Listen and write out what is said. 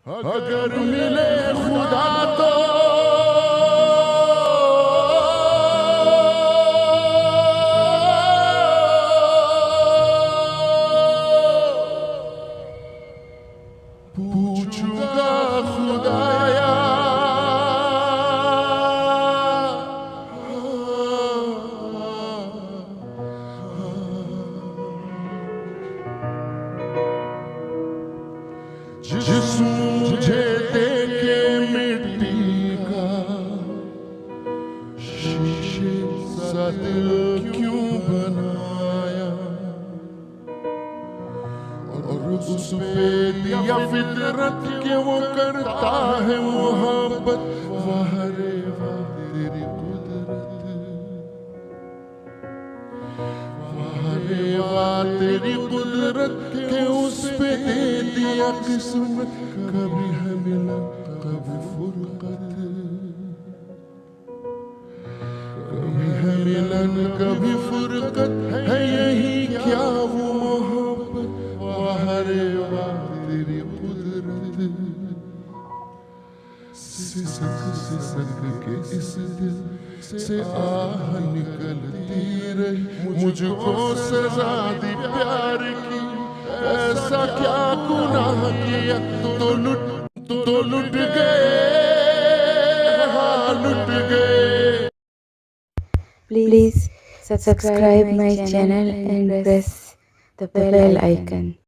अगर मिले खुदा तो पूछूंगा खुदाया जिस्म मुझे देके मिट्टी का शीशे सा दिल क्यों बनाया और उस पे दिया फितरत के वो करता है मोहब्बत। वाह रे वाह तेरी कुदरत, वाह रे वाह तेरी कुदरत के उस पे दे दिया किस्मत। कभी है मिलन कभी फुरकत, कभी है मिलन कभी फुरकत, है यही क्या वो मोहब्बत। वाह रे वाह तेरी कुदरत, सिसक सिसक के इस दिल से आह निकलती रही। मुझको सजा दी प्यार की, ऐसा क्या गुनाह किया तो लुट गए, हाँ लुट गए। Please subscribe my channel and press the bell icon.